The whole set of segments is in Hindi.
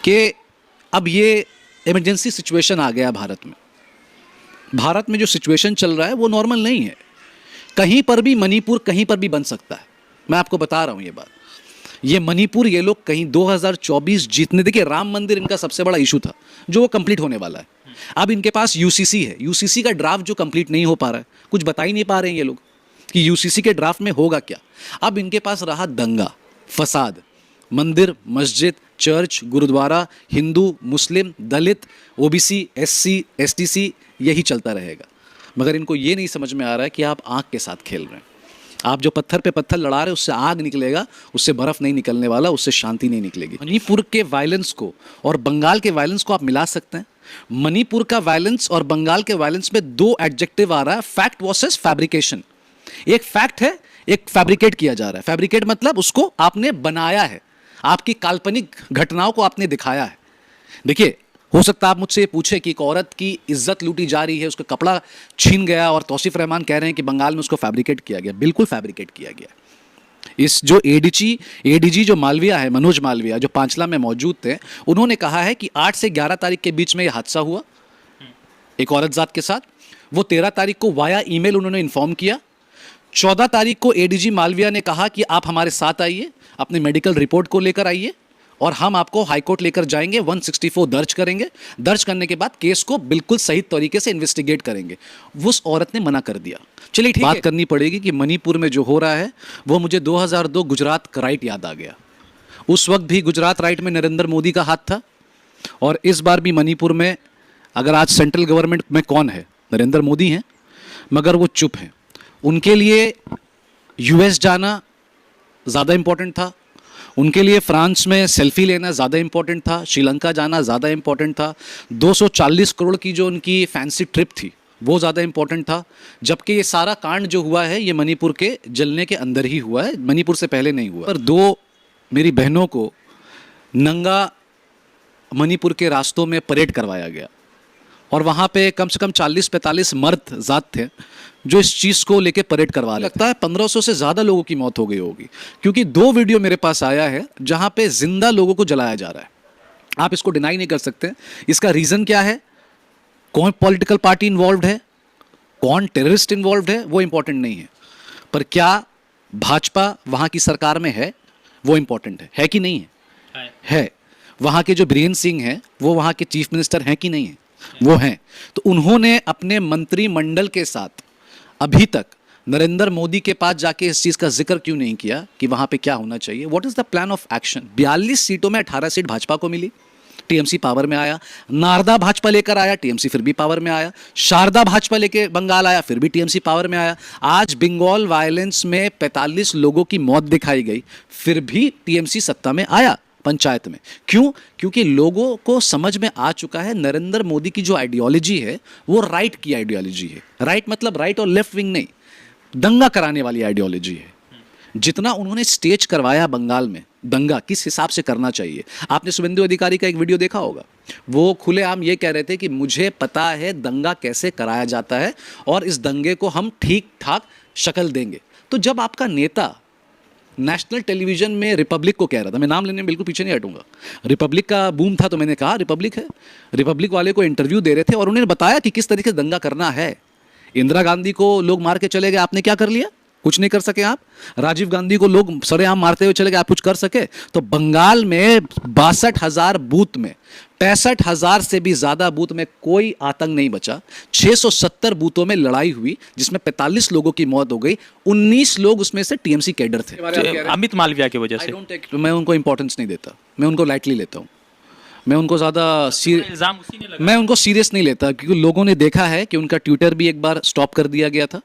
कि अब ये इमरजेंसी सिचुएशन आ गया भारत में। भारत में जो सिचुएशन चल रहा है वो नॉर्मल नहीं है। कहीं पर भी मणिपुर कहीं पर भी बन सकता है। मैं आपको बता रहा हूँ ये बात। ये मणिपुर ये लोग कहीं 2024 जीतने, देखिए राम मंदिर इनका सबसे बड़ा इशू था जो वो कंप्लीट होने वाला है। अब इनके पास यूसीसी है, यूसीसी का ड्राफ्ट जो कंप्लीट नहीं हो पा रहा है, कुछ बता ही नहीं पा रहे हैं ये लोग कि यूसीसी के ड्राफ्ट में होगा क्या। अब इनके पास रहा दंगा फसाद, मंदिर मस्जिद चर्च गुरुद्वारा, हिंदू मुस्लिम दलित ओबीसी एससी एसटीसी, यही चलता रहेगा। मगर इनको ये नहीं समझ में आ रहा है कि आप आग के साथ खेल रहे हैं। आप जो पत्थर पे पत्थर लड़ा रहे हैं उससे आग निकलेगा, उससे बर्फ नहीं निकलने वाला, उससे शांति नहीं निकलेगी। मणिपुर के वायलेंस को और बंगाल के वायलेंस को आप मिला सकते हैं। मणिपुर का वायलेंस और बंगाल के वायलेंस में दो एडजेक्टिव आ रहा है, फैक्ट वर्सेस फैब्रिकेशन। एक फैक्ट है, एक फैब्रिकेट किया जा रहा है। फैब्रिकेट मतलब उसको आपने बनाया है, आपकी काल्पनिक घटनाओं को आपने दिखाया है। देखिए, हो सकता है आप मुझसे ये पूछे कि एक औरत की इज्जत लूटी जा रही है, उसका कपड़ा छीन गया और तौसीफ रहमान कह रहे हैं कि बंगाल में उसको फैब्रिकेट किया गया। बिल्कुल फैब्रिकेट किया गया। इस जो एडीजी जो मालविया है, मनोज मालविया, जो पांचला में मौजूद थे, उन्होंने कहा है कि 8 से 11 तारीख के बीच में यह हादसा हुआ एक औरत जात के साथ। वो 13 तारीख को वाया ईमेल उन्होंने इन्फॉर्म किया। 14 तारीख को एडीजी मालविया ने कहा कि आप हमारे साथ आइए, अपने मेडिकल रिपोर्ट को लेकर आइए और हम आपको हाईकोर्ट लेकर जाएंगे, 164 दर्ज करेंगे। दर्ज करने के बाद केस को बिल्कुल सही तरीके से इन्वेस्टिगेट करेंगे। उस औरत ने मना कर दिया। चलिए ठीक है, बात करनी पड़ेगी कि मणिपुर में जो हो रहा है वो मुझे 2002 गुजरात राइट याद आ गया। उस वक्त भी गुजरात राइट में नरेंद्र मोदी का हाथ था और इस बार भी मणिपुर में अगर आज सेंट्रल गवर्नमेंट में कौन है, नरेंद्र मोदी हैं, मगर वो चुप हैं। उनके लिए यूएस जाना ज़्यादा इंपॉर्टेंट था, उनके लिए फ्रांस में सेल्फी लेना ज़्यादा इंपॉर्टेंट था, श्रीलंका जाना ज़्यादा इंपॉर्टेंट था, 240 करोड़ की जो उनकी फैंसी ट्रिप थी वो ज़्यादा इंपॉर्टेंट था। जबकि ये सारा कांड जो हुआ है ये मणिपुर के जलने के अंदर ही हुआ है, मणिपुर से पहले नहीं हुआ। पर दो मेरी बहनों को नंगा मणिपुर के रास्तों में परेड करवाया गया और वहाँ पे कम से कम 40-45 मर्द जात थे जो इस चीज़ को लेके परेड करवा रहे। लगता है 1500 से ज़्यादा लोगों की मौत हो गई होगी, क्योंकि 2 वीडियो मेरे पास आया है जहाँ पे जिंदा लोगों को जलाया जा रहा है। आप इसको डिनाई नहीं कर सकते। इसका रीज़न क्या है, कौन पॉलिटिकल पार्टी इन्वॉल्व है, कौन टेररिस्ट इन्वॉल्व है, वो इंपॉर्टेंट नहीं है। पर क्या भाजपा वहाँ की सरकार में है, वो इंपॉर्टेंट है कि नहीं है। वहाँ के जो बीरेन सिंह हैं वो वहाँ के चीफ मिनिस्टर हैं कि नहीं है, वो हैं। तो उन्होंने अपने मंत्रिमंडल के साथ अभी तक नरेंद्र मोदी के पास जाके इस चीज़ का जिक्र क्यों नहीं किया कि वहाँ पे क्या होना चाहिए, what is the plan of action. 42 सीटों में 18 सीट भाजपा को मिली, टीएमसी पावर में आया। नारदा भाजपा लेकर आया, टीएमसी फिर भी पावर में आया। शारदा भाजपा लेके बंगाल आया, फिर भी टीएमसी पावर में आया। आज बंगाल वायलेंस में 45 लोगों की मौत दिखाई गई, फिर भी टीएमसी सत्ता में आया पंचायत में। क्यों? क्योंकि लोगों को समझ में आ चुका है नरेंद्र मोदी की जो आइडियोलॉजी है वो राइट की आइडियोलॉजी है। राइट मतलब राइट और लेफ्ट विंग नहीं, दंगा कराने वाली आइडियोलॉजी है। जितना उन्होंने स्टेज करवाया बंगाल में, दंगा किस हिसाब से करना चाहिए। आपने शुभेंदु अधिकारी का एक वीडियो देखा होगा, वो खुलेआम ये कह रहे थे कि मुझे पता है दंगा कैसे कराया जाता है और इस दंगे को हम ठीक ठाक शक्ल देंगे। तो जब आपका नेता नेशनल टेलीविजन में रिपब्लिक को कह रहा था, मैं नाम लेने में बिल्कुल पीछे नहीं हटूंगा, रिपब्लिक का बूम था तो मैंने कहा रिपब्लिक है, रिपब्लिक वाले को इंटरव्यू दे रहे थे और उन्होंने बताया कि किस तरीके से दंगा करना है। इंदिरा गांधी को लोग मार के चले गए, आपने क्या कर लिया? कुछ नहीं कर सके आप। राजीव गांधी को लोग सरेआम मारते हुए चले गए, आप कुछ कर सके? तो बंगाल में 62,000 बूथ में 65,000 से भी ज्यादा बूथ में कोई आतंक नहीं बचा। 670 बूथों में लड़ाई हुई जिसमें 45 लोगों की मौत हो गई, 19 लोग उसमें से टीएमसी कैडर थे। अमित मालविया की वजह से मैं उनको इंपॉर्टेंस नहीं देता, मैं उनको लाइटली लेता हूँ, मैं उनको ज़्यादा मैं उनको सीरियस नहीं लेता, क्योंकि लोगों ने देखा है कि उनका ट्विटर भी एक बार स्टॉप कर दिया गया था,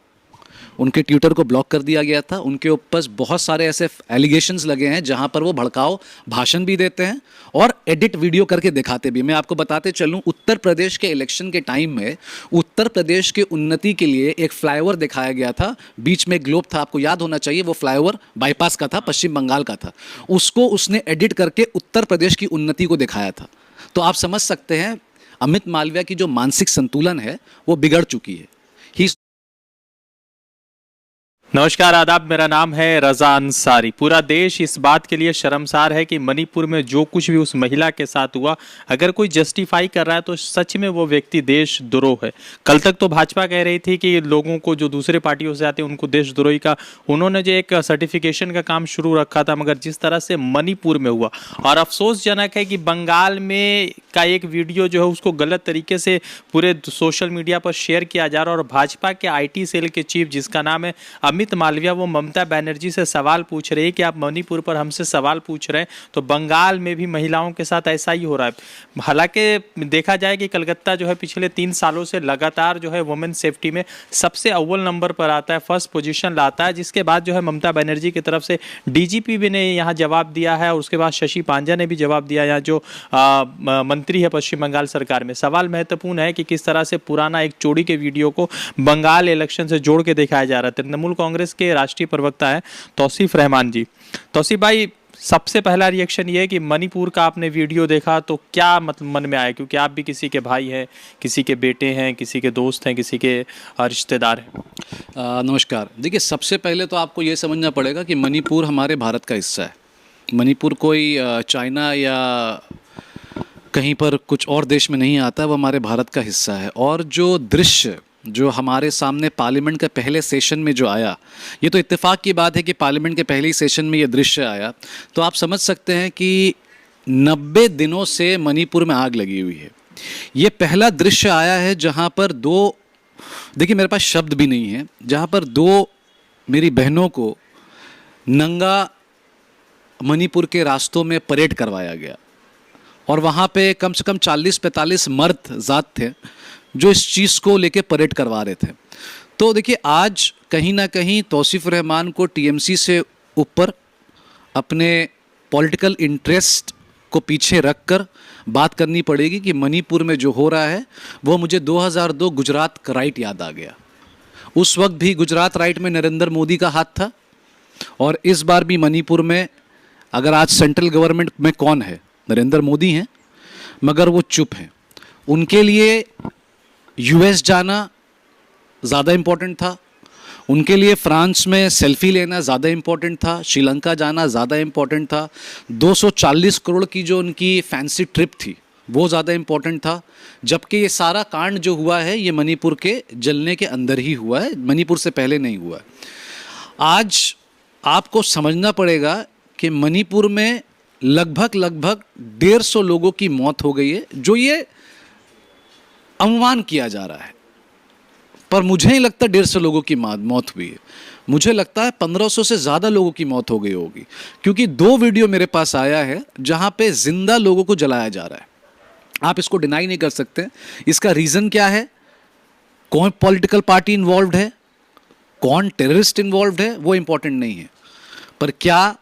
उनके ट्विटर को ब्लॉक कर दिया गया था। उनके ऊपर बहुत सारे ऐसे एलिगेशंस लगे हैं जहां पर वो भड़काऊ भाषण भी देते हैं और एडिट वीडियो करके दिखाते भी। मैं आपको बताते चलूं, उत्तर प्रदेश के इलेक्शन के टाइम में उत्तर प्रदेश के उन्नति के लिए एक फ्लाईओवर दिखाया गया था, बीच में ग्लोब था, आपको याद होना चाहिए, वो फ्लाईओवर बाईपास का था, पश्चिम बंगाल का था। उसको उसने एडिट करके उत्तर प्रदेश की उन्नति को दिखाया था। तो आप समझ सकते हैं अमित मालविया की जो मानसिक संतुलन है वो बिगड़ चुकी है। नमस्कार आदाब, मेरा नाम है रजा अंसारी। पूरा देश इस बात के लिए शर्मसार है कि मणिपुर में जो कुछ भी उस महिला के साथ हुआ, अगर कोई जस्टिफाई कर रहा है तो सच में वो व्यक्ति देशद्रोह है। कल तक तो भाजपा कह रही थी कि लोगों को जो दूसरे पार्टियों से आते हैं उनको देशद्रोही का उन्होंने जो एक सर्टिफिकेशन का काम शुरू रखा था, मगर जिस तरह से मणिपुर में हुआ, और अफसोसजनक है कि बंगाल में का एक वीडियो जो है उसको गलत तरीके से पूरे सोशल मीडिया पर शेयर किया जा रहा है, और भाजपा के IT सेल के चीफ जिसका नाम है अमित मालविया, वो ममता बनर्जी से सवाल पूछ रहे हैं कि आप मणिपुर पर हमसे सवाल पूछ रहे हैं, तो बंगाल में भी महिलाओं के साथ ऐसा ही हो रहा है। हालांकि देखा जाए कि कलकत्ता जो है पिछले 3 सालों से लगातार जो है वुमेन सेफ्टी में सबसे अव्वल नंबर पर आता है, फर्स्ट पोजीशन लाता है, जिसके बाद जो है ममता बनर्जी की तरफ से DGP भी ने यहाँ जवाब दिया है, और उसके बाद शशि पांजा ने भी जवाब दिया। यहाँ जो मंत्री है पश्चिम बंगाल सरकार में, सवाल महत्वपूर्ण है कि किस तरह से पुराना एक चोरी के वीडियो को बंगाल इलेक्शन से जोड़ के दिखाया जा रहा है। तृणमूल कांग्रेस के राष्ट्रीय प्रवक्ता है तौसीफ रहमान जी। तौसीफ भाई, सबसे पहला रिएक्शन ये है कि मणिपुर का आपने वीडियो देखा तो क्या मतलब मन में आया, क्योंकि आप भी किसी के भाई हैं, किसी के बेटे हैं, किसी के दोस्त हैं, किसी के रिश्तेदार हैं। नमस्कार। देखिए, सबसे पहले तो आपको ये समझना पड़ेगा कि मणिपुर हमारे भारत का हिस्सा है। मणिपुर कोई चाइना या कहीं पर कुछ और देश में नहीं आता, वो हमारे भारत का हिस्सा है। और जो दृश्य जो हमारे सामने पार्लियामेंट के पहले सेशन में जो आया, ये तो इत्तेफाक की बात है कि पार्लियामेंट के पहले ही सेशन में ये दृश्य आया, तो आप समझ सकते हैं कि 90 दिनों से मणिपुर में आग लगी हुई है। ये पहला दृश्य आया है जहाँ पर देखिए मेरे पास शब्द भी नहीं है, जहाँ पर 2 मेरी बहनों को नंगा मणिपुर के रास्तों में परेड करवाया गया, और वहाँ पे कम से कम 40-45 मर्द ज़ात थे जो इस चीज़ को लेके परेड करवा रहे थे। तो देखिए, आज कहीं ना कहीं तौसीफ रहमान को TMC से ऊपर अपने पॉलिटिकल इंटरेस्ट को पीछे रखकर बात करनी पड़ेगी कि मणिपुर में जो हो रहा है वो मुझे 2002 गुजरात का राइट याद आ गया। उस वक्त भी गुजरात राइट में नरेंद्र मोदी का हाथ था, और इस बार भी मणिपुर में अगर आज सेंट्रल गवर्नमेंट में कौन है, नरेंद्र मोदी हैं, मगर वो चुप हैं। उनके लिए US जाना ज़्यादा इम्पोर्टेंट था, उनके लिए फ्रांस में सेल्फी लेना ज़्यादा इम्पोर्टेंट था, श्रीलंका जाना ज़्यादा इम्पोर्टेंट था, 240 करोड़ की जो उनकी फैंसी ट्रिप थी वो ज़्यादा इम्पोर्टेंट था। जबकि ये सारा कांड जो हुआ है ये मणिपुर के जलने के अंदर ही हुआ है, मणिपुर से पहले नहीं हुआ है। आज आपको समझना पड़ेगा कि मणिपुर में लगभग 150 लोगों की मौत हो गई है, जो ये अनुमान किया जा रहा है, पर मुझे नहीं लगता 150 लोगों की मौत हुई है। मुझे लगता है 1500 से ज़्यादा लोगों की मौत हो गई होगी, क्योंकि 2 वीडियो मेरे पास आया है जहाँ पे जिंदा लोगों को जलाया जा रहा है। आप इसको डिनाई नहीं कर सकते। इसका रीज़न क्या है, कौन पॉलिटिकल पार्टी इन्वॉल्व है, कौन टेररिस्ट इन्वॉल्व है, वो इम्पोर्टेंट नहीं है, पर क्या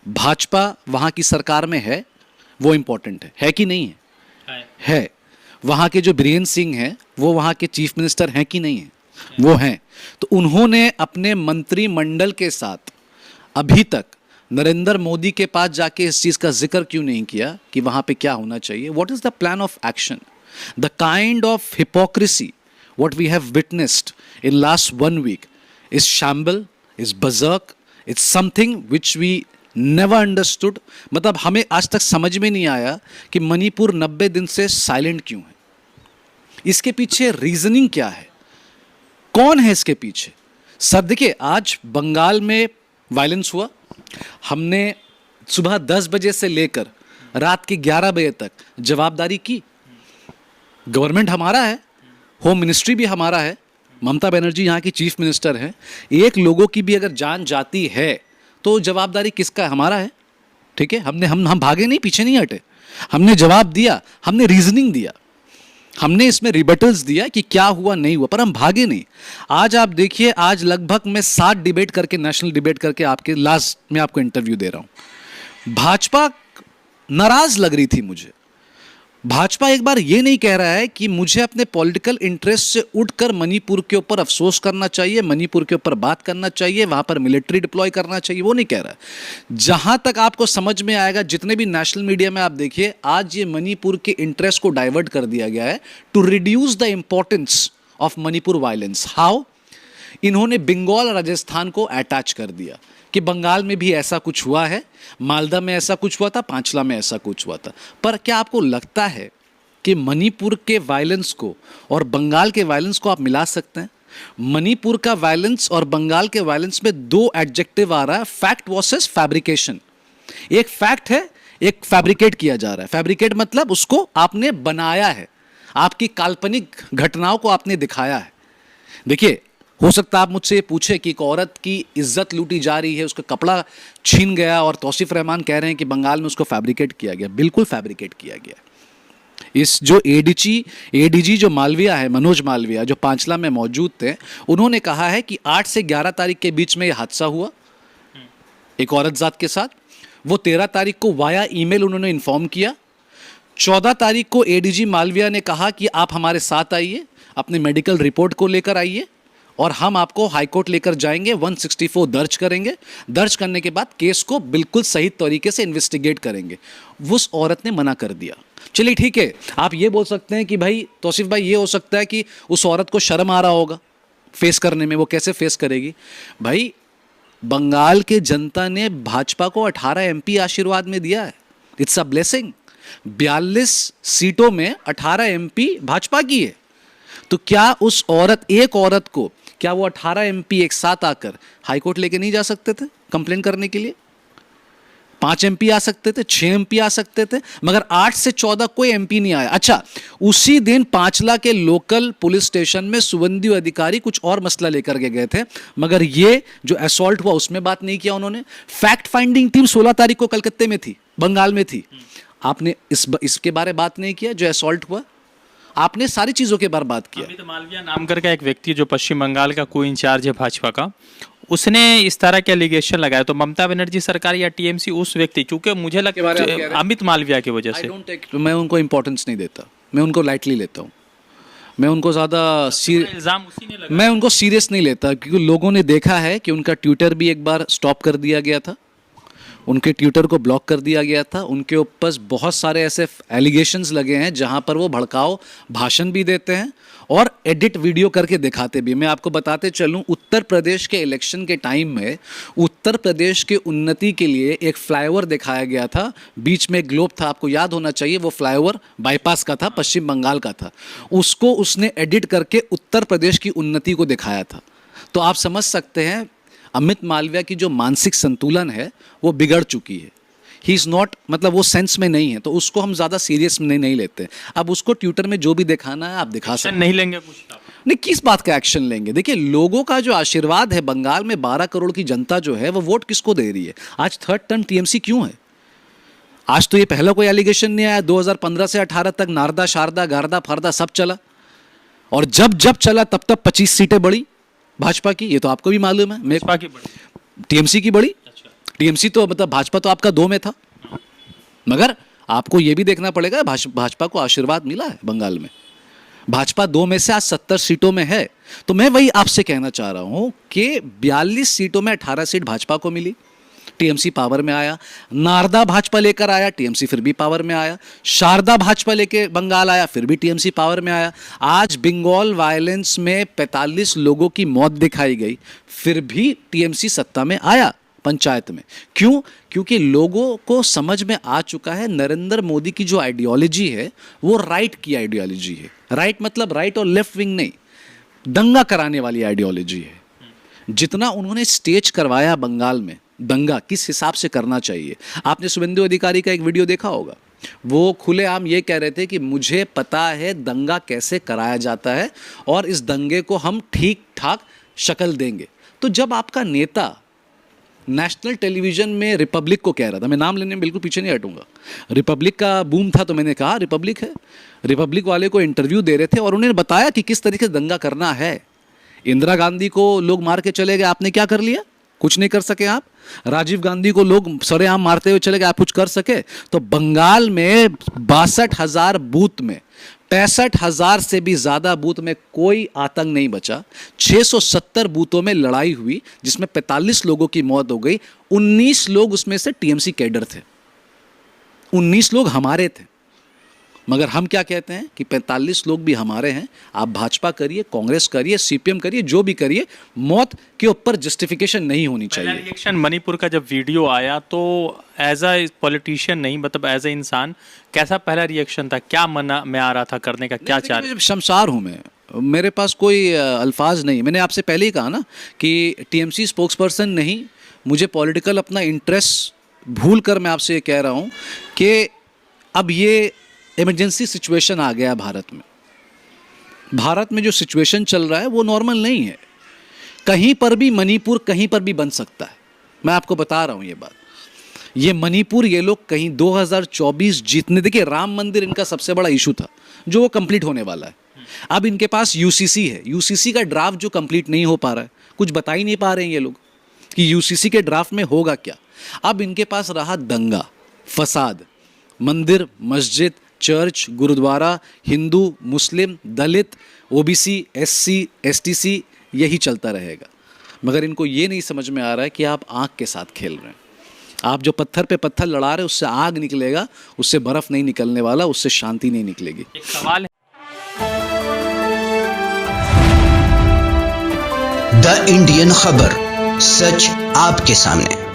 भाजपा वहाँ की सरकार में है वो इम्पोर्टेंट है कि नहीं है। वहाँ के जो बीरेन सिंह हैं वो वहाँ के चीफ मिनिस्टर हैं कि नहीं है, वो हैं। तो उन्होंने अपने मंत्रिमंडल के साथ अभी तक नरेंद्र मोदी के पास जाके इस चीज़ का जिक्र क्यों नहीं किया कि वहाँ पे क्या होना चाहिए, what is the plan of action. The kind of hypocrisy what we have witnessed in last 1 week is shamble, is berserk, it's something which we never understood. मतलब हमें आज तक समझ में नहीं आया कि मणिपुर 90 दिन से साइलेंट क्यों है, इसके पीछे रीजनिंग क्या है, कौन है इसके पीछे। सर देखिए, आज बंगाल में वायलेंस हुआ, हमने सुबह 10 बजे से लेकर रात के 11 बजे तक जवाबदारी की। गवर्नमेंट हमारा है, होम मिनिस्ट्री भी हमारा है, ममता बनर्जी यहाँ की चीफ मिनिस्टर हैं। एक लोगों की भी अगर जान जाती है तो जवाबदारी किसका है, हमारा है। ठीक है, हम भागे नहीं, पीछे नहीं हटे, हमने जवाब दिया, हमने रीजनिंग दिया, हमने इसमें रिबटल्स दिया कि क्या हुआ नहीं हुआ, पर हम भागे नहीं। आज आप देखिए, आज लगभग मैं 7 डिबेट करके, नेशनल डिबेट करके आपके लास्ट में आपको इंटरव्यू दे रहा हूँ। भाजपा नाराज लग रही थी मुझे। भाजपा एक बार ये नहीं कह रहा है कि मुझे अपने पॉलिटिकल इंटरेस्ट से उठकर मणिपुर के ऊपर अफसोस करना चाहिए, मणिपुर के ऊपर बात करना चाहिए, वहाँ पर मिलिट्री डिप्लॉय करना चाहिए, वो नहीं कह रहा है। जहाँ तक आपको समझ में आएगा, जितने भी नेशनल मीडिया में आप देखिए, आज ये मणिपुर के इंटरेस्ट को डाइवर्ट कर दिया गया है to reduce the importance of Manipur violence. How? इन्होंने बंगाल और राजस्थान को अटैच कर दिया कि बंगाल में भी ऐसा कुछ हुआ है, मालदा में ऐसा कुछ हुआ था, पांचला में ऐसा कुछ हुआ था। पर क्या आपको लगता है कि मणिपुर के वायलेंस को और बंगाल के वायलेंस को आप मिला सकते हैं? मणिपुर का वायलेंस और बंगाल के वायलेंस में दो एडजेक्टिव आ रहा है, फैक्ट वर्सेस फैब्रिकेशन। एक फैक्ट है, एक फैब्रिकेट किया जा रहा है। फैब्रिकेट मतलब उसको आपने बनाया है, आपकी काल्पनिक घटनाओं को आपने दिखाया है। देखिए, हो सकता है आप मुझसे ये पूछे कि एक औरत की इज्जत लूटी जा रही है, उसका कपड़ा छीन गया और तौसीफ रहमान कह रहे हैं कि बंगाल में उसको फैब्रिकेट किया गया। बिल्कुल फैब्रिकेट किया गया। इस जो एडीजी जो मालविया है, मनोज मालविया, जो पांचला में मौजूद थे, उन्होंने कहा है कि 8 से 11 तारीख के बीच में यह हादसा हुआ एक औरत जात के साथ। वो 13 तारीख को वाया ईमेल उन्होंने इन्फॉर्म किया। 14 तारीख को एडीजी मालविया ने कहा कि आप हमारे साथ आइए, अपने मेडिकल रिपोर्ट को लेकर आइए और हम आपको हाईकोर्ट लेकर जाएंगे, 164 दर्ज करेंगे। दर्ज करने के बाद केस को बिल्कुल सही तरीके से इन्वेस्टिगेट करेंगे। उस औरत ने मना कर दिया। चलिए ठीक है, आप ये बोल सकते हैं कि भाई तौसीफ भाई, ये हो सकता है कि उस औरत को शर्म आ रहा होगा फेस करने में। वो कैसे फेस करेगी भाई? बंगाल के जनता ने भाजपा को 18 एमपी आशीर्वाद में दिया है। It's a blessing. 42 सीटों में 18 एमपी भाजपा की है। तो क्या उस औरत, एक औरत को, क्या वो 18 एमपी एक साथ आकर हाईकोर्ट लेके नहीं जा सकते थे कंप्लेन करने के लिए? 5 एमपी आ सकते थे, 6 एमपी आ सकते थे, मगर 8 से 14 कोई एमपी नहीं आया। अच्छा, उसी दिन पांचला के लोकल पुलिस स्टेशन में सुवेंदु अधिकारी कुछ और मसला लेकर के गए थे, मगर ये जो असॉल्ट हुआ उसमें बात नहीं किया उन्होंने। फैक्ट फाइंडिंग टीम 16 तारीख को कलकत्ते में थी, बंगाल में थी। आपने इसके बारे बात नहीं किया जो असॉल्ट हुआ। आपने सारी चीजों के बारे बात किया। अमित मालविया नाम करके एक व्यक्ति जो पश्चिम बंगाल का को इंचार्ज है भाजपा का, उसने इस तरह के एलिगेशन लगाया, तो ममता बनर्जी सरकार या टीएमसी उस व्यक्ति, क्योंकि मुझे लगता है अमित मालविया की वजह से, मैं उनको इंपॉर्टेंस नहीं देता, मैं उनको लाइटली लेता हूँ, मैं उनको ज़्यादा इल्जाम उसी ने लगाया। मैं उनको सीरियस नहीं लेता, क्योंकि लोगों ने देखा है कि उनका ट्विटर भी एक बार स्टॉप कर दिया गया था, उनके ट्विटर को ब्लॉक कर दिया गया था। उनके ऊपर बहुत सारे ऐसे एलिगेशंस लगे हैं जहां पर वो भड़काऊ भाषण भी देते हैं और एडिट वीडियो करके दिखाते भी। मैं आपको बताते चलूं, उत्तर प्रदेश के इलेक्शन के टाइम में उत्तर प्रदेश के उन्नति के लिए एक फ्लाईओवर दिखाया गया था, बीच में ग्लोब था, आपको याद होना चाहिए। वो फ्लाईओवर बाईपास का था, पश्चिम बंगाल का था। उसको उसने एडिट करके उत्तर प्रदेश की उन्नति को दिखाया था। तो आप समझ सकते हैं अमित मालविया की जो मानसिक संतुलन है वो बिगड़ चुकी है। ही इज़ नॉट, मतलब वो सेंस में नहीं है, तो उसको हम ज़्यादा सीरियस में नहीं लेते। अब उसको ट्विटर में जो भी दिखाना है आप दिखा सकते नहीं लेंगे कुछ नहीं, किस बात का एक्शन लेंगे? देखिए, लोगों का जो आशीर्वाद है, बंगाल में 12 करोड़ की जनता जो है वो वोट किसको दे रही है? आज थर्ड टर्म टीएमसी क्यों है? आज तो ये पहला कोई एलिगेशन नहीं आया। 2015 से 18 तक नारदा शारदा गारदा फारदा सब चला, और जब जब चला तब तब 25 सीटें बढ़ी भाजपा की। ये तो आपको भी मालूम है। भाजपा की बड़ी, टीएमसी की बड़ी। अच्छा। टीएमसी तो मतलब भाजपा तो आपका 2 में था, मगर आपको ये भी देखना पड़ेगा भाजपा को आशीर्वाद मिला है बंगाल में। भाजपा 2 में से आज 70 सीटों में है। तो मैं वही आपसे कहना चाह रहा हूं कि 42 सीटों में 18 सीट भाजपा को मिली, टीएमसी पावर में आया। नारदा भाजपा लेकर आया, टीएमसी फिर भी पावर में आया। शारदा भाजपा लेके बंगाल आया, फिर भी टीएमसी पावर में आया। आज बंगाल वायलेंस में 45 लोगों की मौत दिखाई गई, फिर भी टीएमसी सत्ता में आया पंचायत में। क्यों? क्योंकि लोगों को समझ में आ चुका है नरेंद्र मोदी की जो आइडियोलॉजी है वो राइट की आइडियोलॉजी है। राइट मतलब राइट और लेफ्ट विंग नहीं, दंगा कराने वाली आइडियोलॉजी है। जितना उन्होंने स्टेज करवाया बंगाल में, दंगा किस हिसाब से करना चाहिए। आपने शुभेंदु अधिकारी का एक वीडियो देखा होगा, वो खुलेआम ये कह रहे थे कि मुझे पता है दंगा कैसे कराया जाता है और इस दंगे को हम ठीक ठाक शक्ल देंगे। तो जब आपका नेता नेशनल टेलीविजन में रिपब्लिक को कह रहा था, मैं नाम लेने में बिल्कुल पीछे नहीं हटूंगा, रिपब्लिक का बूम था तो मैंने कहा रिपब्लिक है, रिपब्लिक वाले को इंटरव्यू दे रहे थे और उन्होंने बताया कि किस तरीके से दंगा करना है। इंदिरा गांधी को लोग मार के चले गए, आपने क्या कर लिया? कुछ नहीं कर सके आप। राजीव गांधी को लोग सरेआम मारते हुए चले गए, आप कुछ कर सके? तो बंगाल में 62,000 बूथ में 65,000 से भी ज़्यादा बूथ में कोई आतंक नहीं बचा। 670 बूथों में लड़ाई हुई जिसमें 45 लोगों की मौत हो गई। 19 लोग उसमें से टीएमसी कैडर थे, 19 लोग हमारे थे। मगर हम क्या कहते हैं कि 45 लोग भी हमारे हैं। आप भाजपा करिए, कांग्रेस करिए, सीपीएम करिए, जो भी करिए, मौत के ऊपर जस्टिफिकेशन नहीं होनी पहला चाहिए। रिएक्शन मणिपुर का जब वीडियो आया तो एज अ पॉलिटिशियन नहीं, मतलब एज अ इंसान कैसा पहला रिएक्शन था? क्या मन में आ रहा था करने का, क्या चाह रहे? शमशार हूँ मैं, मेरे पास कोई अल्फाज नहीं। मैंने आपसे पहले ही कहा ना कि टीएमसी स्पोक्स पर्सन नहीं, मुझे पॉलिटिकल अपना इंटरेस्ट भूल कर मैं आपसे ये कह रहा हूँ कि अब ये इमरजेंसी सिचुएशन आ गया भारत में। भारत में जो सिचुएशन चल रहा है वो नॉर्मल नहीं है। कहीं पर भी मणिपुर कहीं पर भी बन सकता है। मैं आपको बता रहा हूँ ये बात। ये मणिपुर ये लोग कहीं 2024 जीतने, देखिए राम मंदिर इनका सबसे बड़ा इशू था जो वो कंप्लीट होने वाला है। अब इनके पास यूसीसी है, यूसीसी का ड्राफ्ट जो कंप्लीट नहीं हो पा रहा है, कुछ बता ही नहीं पा रहे हैं ये लोग कि यूसीसी के ड्राफ्ट में होगा क्या। अब इनके पास रहा दंगा फसाद, मंदिर मस्जिद चर्च गुरुद्वारा, हिंदू मुस्लिम दलित ओबीसी एससी एसटीसी, यही चलता रहेगा। मगर इनको ये नहीं समझ में आ रहा है कि आप आग के साथ खेल रहे हैं। आप जो पत्थर पे पत्थर लड़ा रहे हैं उससे आग निकलेगा, उससे बर्फ नहीं निकलने वाला, उससे शांति नहीं निकलेगी। एक सवाल है, द इंडियन खबर, सच आपके सामने।